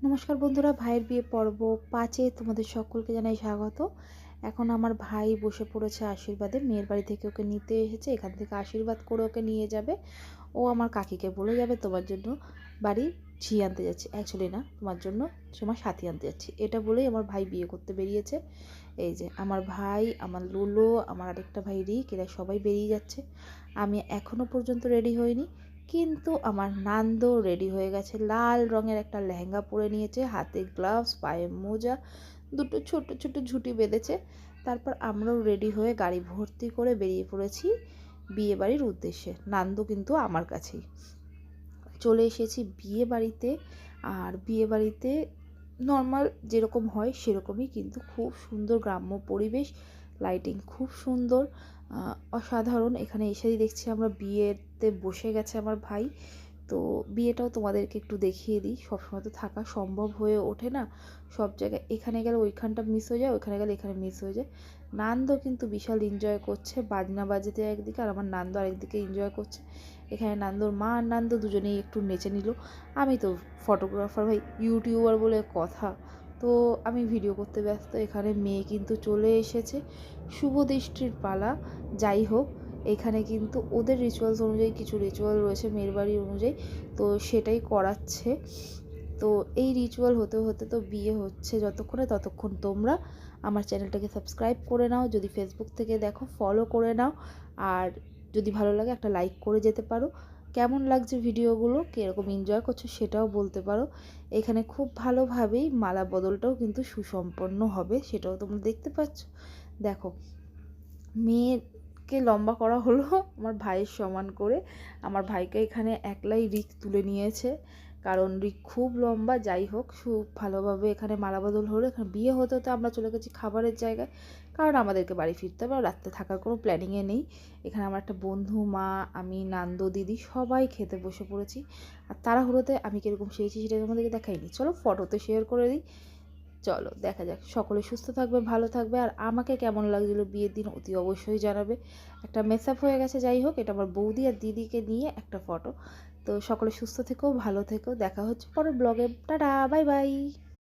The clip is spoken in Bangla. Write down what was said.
নমস্কার বন্ধুরা, ভাইয়ের বিয়ে পর্ব 5-এ তোমাদের সকলকে জানাই স্বাগত। এখন আমার ভাই বসে পড়েছে আশীর্বাদে। মেয়ের বাড়ি থেকে ওকে নিতে এসেছে, এখান থেকে আশীর্বাদ করে ওকে নিয়ে যাবে। ও আমার কাকিকে বলে যাবে তোমার জন্য বাড়ি ঝি আনতে যাচ্ছি, অ্যাকচুয়ালি না, তোমার জন্য তোমার সাথী আনতে যাচ্ছি, এটা বলেই আমার ভাই বিয়ে করতে বেরিয়েছে। এই যে আমার ভাই, আমার লুলো, আমার আরেকটা ভাই রিক, এরা সবাই বেরিয়ে যাচ্ছে। আমি এখনও পর্যন্ত রেডি হইনি, কিন্তু আমার নান্দো রেডি হয়ে গেছে। লাল রঙের একটা লেহেঙ্গা পরে নিয়েছে, হাতে গ্লাভস, পায়ে মোজা, দুটো ছোট ছোট ঝুঁটি বেঁধেছে। তারপর আমরাও রেডি হয়ে গাড়ি ভর্তি করে বেরিয়ে পড়েছি বিয়ে বাড়ির উদ্দেশ্যে। নান্দো কিন্তু আমার কাছেই। চলে এসেছি বিয়ে বাড়িতে। আর বিয়ে বাড়িতে নর্মাল যেরকম হয় সেরকমই, কিন্তু খুব সুন্দর গ্রাম্য পরিবেশ, লাইটিং খুব সুন্দর, অসাধারণ। এখানে এসেই দেখছি আমরা বিয়েতে বসে গেছে আমার ভাই। তো বিয়েটাও তোমাদেরকে একটু দেখিয়ে দিই। সবসময় তো থাকা সম্ভব হয়ে ওঠে না সব জায়গায়, এখানে গেলে ওইখানটা মিস হয়ে যায়, ওইখানে গেলে এখানে মিস হয়ে যায়। নান্দো কিন্তু বিশাল এনজয় করছে, বাজনা বাজতে একদিকে আর আমার নান্দো আরেকদিকে এনজয় করছে। এখানে নান্দোর মা আর নান্দো দুজনেই একটু নেচে নিল। আমি তো ফটোগ্রাফার ভাই, ইউটিউবার বলে কথা, তো আমি ভিডিও করতে ব্যস্ত। এখানে মেয়ে কিন্তু চলে এসেছে, শুভ দৃষ্টির পালা। যাই হোক, এখানে কিন্তু ওদের রিচুয়ালস অনুযায়ী কিছু রিচুয়াল রয়েছে মেয়ের বাড়ির অনুযায়ী, তো সেটাই করাচ্ছে। তো এই রিচুয়াল হতে হতে তো বিয়ে হচ্ছে যতক্ষণে, ততক্ষণ তোমরা আমার চ্যানেলটাকে সাবস্ক্রাইব করে নাও, যদি ফেসবুক থেকে দেখো ফলো করে নাও, আর যদি ভালো লাগে একটা লাইক করে যেতে পারো। কেমন লাগছে ভিডিওগুলো, কীরকম এনজয় করছো সেটাও বলতে পারো। এখানে খুব ভালোভাবেই মালা বদলটাও কিন্তু সুসম্পন্ন হবে, সেটাও তোমরা দেখতে পাচ্ছ। দেখো, মেয়েকে লম্বা করা হলো আমার ভাইয়ের সমান করে। আমার ভাইকে এখানে একলাই রিক তুলে নিয়েছে, কারণ রিক খুব লম্বা। যাই হোক, খুব ভালোভাবে এখানে মালা বদল হলো। এখানে বিয়ে হতে হতে আমরা চলে গেছি খাবারের জায়গায়, কারণ আমাদেরকে বাড়ি ফিরতে হবে, রাত্রে থাকার কোনো প্ল্যানিংয়ে নেই। এখানে আমার একটা বন্ধু, মা, আমি, নান্দো, দিদি সবাই খেতে বসে পড়েছি। আর তাড়াহুড়োতে আমি কীরকম সেরেছি সেটা তোমাদেরকে দেখাইনি, চলো ফটোতে শেয়ার করে দিই। চলো দেখা যাক। সকলে সুস্থ থাকবে, ভালো থাকবে, আর আমাকে কেমন লাগছিলো বিয়ের দিন অতি অবশ্যই জানাবে। একটা মেসআপ হয়ে গেছে, যাই হোক, এটা আমার বৌদি আর দিদিকে নিয়ে একটা ফটো। তো সকলে সুস্থ থেকো, ভালো থেকো, দেখা হচ্ছে পরের ব্লগে। Tata, bye bye.